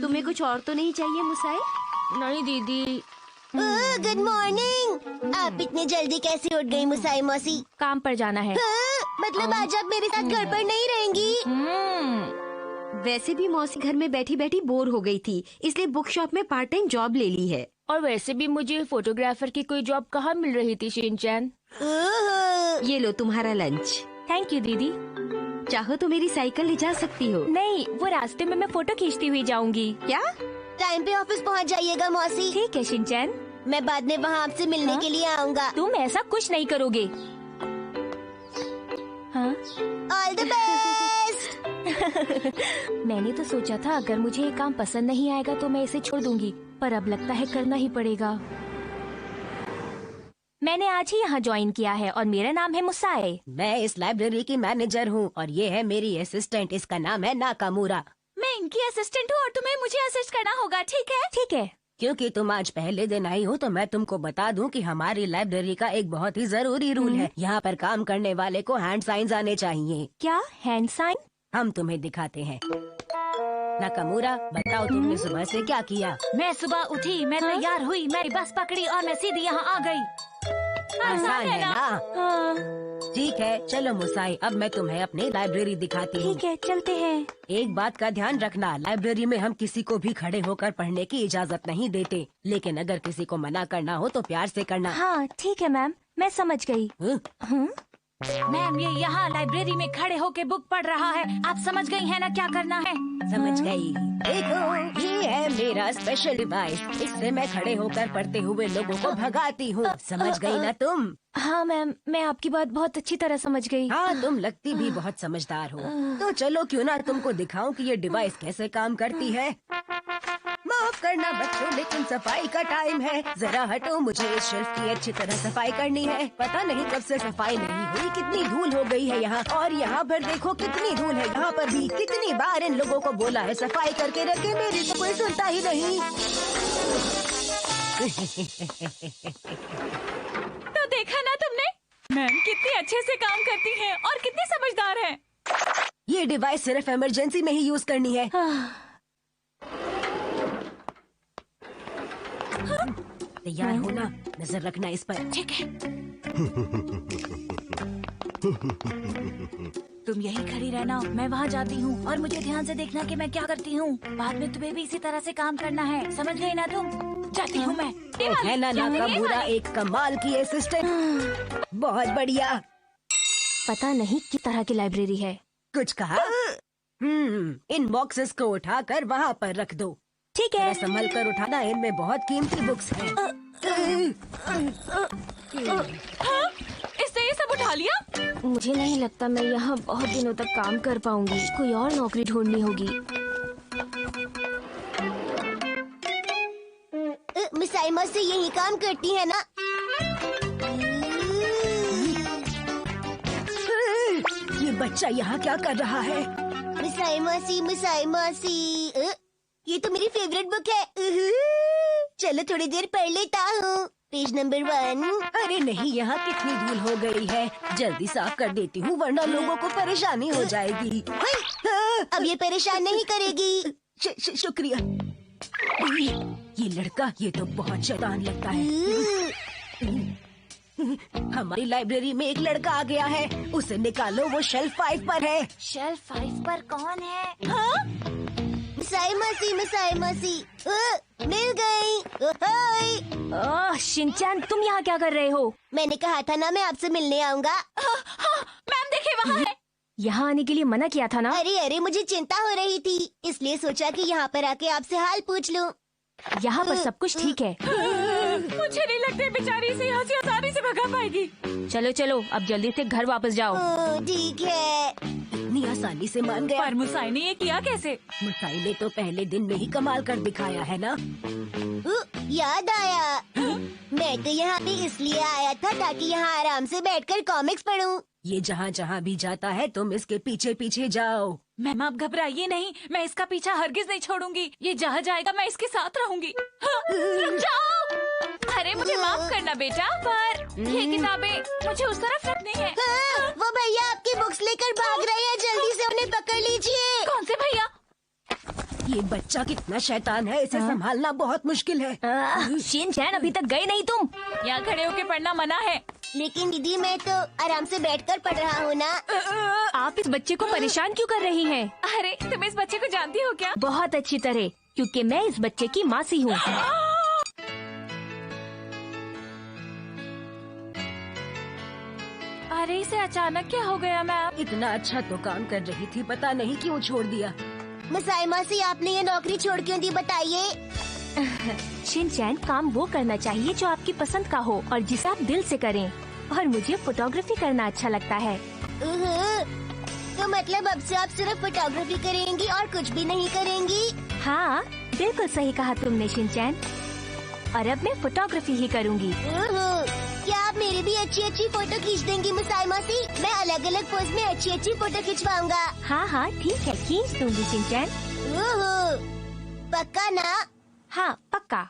तुम्हें कुछ और तो नहीं चाहिए मुसाई? नहीं दीदी। Good morning. आप इतने जल्दी कैसे उठ गई मुसाई मौसी? काम पर जाना है। मतलब आज आप मेरे साथ घर पर नहीं रहेंगी? वैसे भी मौसी घर में बैठी बैठी बोर हो गई थी, इसलिए बुक शॉप में पार्ट टाइम जॉब ले ली है। और वैसे भी मुझे फोटोग्राफर की कोई जॉब कहाँ मिल रही थी शिनचैन। ये लो तुम्हारा लंच। थैंक यू दीदी। चाहो तो मेरी साइकिल ले जा सकती हो। नहीं, वो रास्ते में मैं फोटो खींचती हुई जाऊंगी। क्या? टाइम पे ऑफिस पहुंच जाइएगा मौसी। ठीक है शिनचैन। मैं बाद में वहाँ आपसे मिलने के लिए आऊँगा। तुम ऐसा कुछ नहीं करोगे। हाँ? All the best. मैंने तो सोचा था अगर मुझे ये काम पसंद नहीं आएगा तो मैं इसे छोड़ दूंगी, पर अब लगता है करना ही पड़ेगा। मैंने आज ही यहाँ ज्वाइन किया है और मेरा नाम है मुसाई। मैं इस लाइब्रेरी की मैनेजर हूँ और ये है मेरी असिस्टेंट, इसका नाम है नाकामुरा। मैं इनकी असिस्टेंट हूँ और तुम्हें मुझे असिस्ट करना होगा, ठीक है? ठीक है। क्योंकि तुम आज पहले दिन आई हो तो मैं तुमको बता दूं कि हमारी लाइब्रेरी का एक बहुत ही जरूरी रूल है। यहाँ पर काम करने वाले को हैंड साइंस आने चाहिए। क्या हैंड साइन? हम तुम्हें दिखाते हैं। नाकामुरा, बताओ तुमने सुबह से क्या किया? मैं सुबह उठी, मैं तैयार हुई, मेरी बस पकड़ी और मैं सीधी यहाँ आ गई। आसान है ना? हाँ। ठीक है, चलो मुसाई, अब मैं तुम्हें अपनी लाइब्रेरी दिखाती हूँ। ठीक है, चलते हैं। एक बात का ध्यान रखना, लाइब्रेरी में हम किसी को भी खड़े होकर पढ़ने की इजाजत नहीं देते, लेकिन अगर किसी को मना करना हो तो प्यार से करना। हाँ ठीक है मैम, मैं समझ गई। मैम, ये यहाँ लाइब्रेरी में खड़े होके बुक पढ़ रहा है, आप समझ गई है ना क्या करना है? समझ गई। देखो, ये है मेरा स्पेशल डिवाइस, इससे मैं खड़े होकर पढ़ते हुए लोगों को भगाती हूँ। समझ गई ना तुम? हाँ मैम, मैं आपकी बात बहुत अच्छी तरह समझ गई। हाँ, तुम लगती भी बहुत समझदार हो। तो चलो क्यों ना तुमको दिखाऊं कि ये डिवाइस कैसे काम करती है। माफ करना बच्चों, लेकिन सफाई का टाइम है। जरा हटो, मुझे इस शेल्फ की अच्छी तरह सफाई करनी है। पता नहीं कब से सफाई नहीं हुई, कितनी धूल हो गई है यहाँ। और यहाँ पर देखो कितनी धूल है, यहाँ पर भी। कितनी बार इन लोगों को बोला है सफाई करके रखे, मेरी तो कोई सुनता ही नहीं। तो देखा ना तुमने, मैम कितनी अच्छे से काम करती हैं और कितनी समझदार हैं। ये डिवाइस सिर्फ इमरजेंसी में ही यूज करनी है। तैयार हो ना? नजर रखना इस पर। ठीक है। तुम यही खड़ी रहना, मैं वहाँ जाती हूँ और मुझे ध्यान से देखना कि मैं क्या करती हूँ। बाद में तुम्हें भी इसी तरह से काम करना है, समझ गई ना तुम? जाती हूँ मैं। है ना नाकामुरा एक कमाल की असिस्टेंट, बहुत बढ़िया। पता नहीं किस तरह की लाइब्रेरी है। कुछ कहा? इन बॉक्सेस को उठाकर वहाँ पर रख दो। ठीक है। संभल कर उठाना, इनमें बहुत कीमती बुक्स हैं। हाँ? इससे ये सब उठा लिया? मुझे नहीं लगता मैं यहाँ बहुत दिनों तक काम कर पाऊंगी, कोई और नौकरी ढूंढनी होगी। मुसाई मौसी यही काम करती है ना? ये बच्चा यहाँ क्या कर रहा है? मुसाई मौसी, ये तो मेरी फेवरेट बुक है। चलो थोड़ी देर पढ़ लेता हूँ। Page number 1। अरे नहीं, यहाँ कितनी धूल हो गई है, जल्दी साफ कर देती हूँ वरना लोगों को परेशानी हो जाएगी। अब ये परेशान नहीं करेगी। शुक्रिया। ये लड़का, ये तो बहुत शैतान लगता है। हमारी लाइब्रेरी में एक लड़का आ गया है, उसे निकालो, वो शेल्फ 5 पर है। शेल्फ 5 पर कौन है? हाँ? मुसाई मौसी, मिल गई। शिनचैन, तुम यहाँ क्या कर रहे हो? मैंने कहा था ना मैं आपसे मिलने आऊँगा। मैम देखिए वहाँ है। यहाँ आने के लिए मना किया था ना? अरे मुझे चिंता हो रही थी, इसलिए सोचा कि यहाँ पर आके आपसे हाल पूछ लूं। यहाँ पर सब कुछ ठीक है। मुझे नहीं लगता बेचारी इसे यहाँ से आसानी से भगा पाएगी। चलो चलो, अब जल्दी से घर वापस जाओ। ठीक है। इतनी आसानी से मान गया। पर मुसाई ने ये किया कैसे? मुसाई ने तो पहले दिन में ही कमाल कर दिखाया है ना। याद आया, मैं तो यहाँ पे इसलिए आया था ताकि यहाँ आराम से बैठकर कॉमिक्स पढूं। ये जहाँ जहाँ भी जाता है तुम इसके पीछे पीछे जाओ। मैम आप घबराइए नहीं, मैं इसका पीछा हरगिज नहीं छोड़ूंगी। ये जहाँ जाएगा मैं इसके साथ रहूंगी। रुक जाओ। अरे मुझे माफ करना बेटा, पर ये किताबें मुझे उस तरफ रखनी है। वो भैया आपकी बुक्स लेकर भाग रहे हैं, जल्दी से उन्हें पकड़ लीजिए। कौन से भैया? ये बच्चा कितना शैतान है, इसे संभालना बहुत मुश्किल है। शिनचैन अभी तक गए नहीं तुम? यहाँ खड़े होके पढ़ना मना है। लेकिन दीदी मैं तो आराम से बैठकर पढ़ रहा हूँ ना। आप इस बच्चे को परेशान क्यों कर रही हैं? अरे तुम इस बच्चे को जानती हो क्या? बहुत अच्छी तरह, क्योंकि मैं इस बच्चे की मासी हूँ। अरे इसे अचानक क्या हो गया मैम? इतना अच्छा तो काम कर रही थी, पता नहीं क्यों छोड़ दिया। मुसाई मासी आपने ये नौकरी छोड़ क्यों दी बताइए? शिनचैन, काम वो करना चाहिए जो आपकी पसंद का हो और जिसे आप दिल से करें। और मुझे फोटोग्राफी करना अच्छा लगता है। तो मतलब अब से आप सिर्फ फोटोग्राफी करेंगी और कुछ भी नहीं करेंगी? हाँ, बिल्कुल सही कहा तुमने शिनचैन। और अब मैं फोटोग्राफी ही करूँगी। क्या आप मेरी भी अच्छी अच्छी फोटो खींच देंगी मुसाई मासी? मैं अलग अलग पोज में अच्छी अच्छी फोटो खिंचवाऊंगा। हाँ हाँ ठीक है, खींच दूंगी शिनचैन। पक्का ना? हाँ पक्का।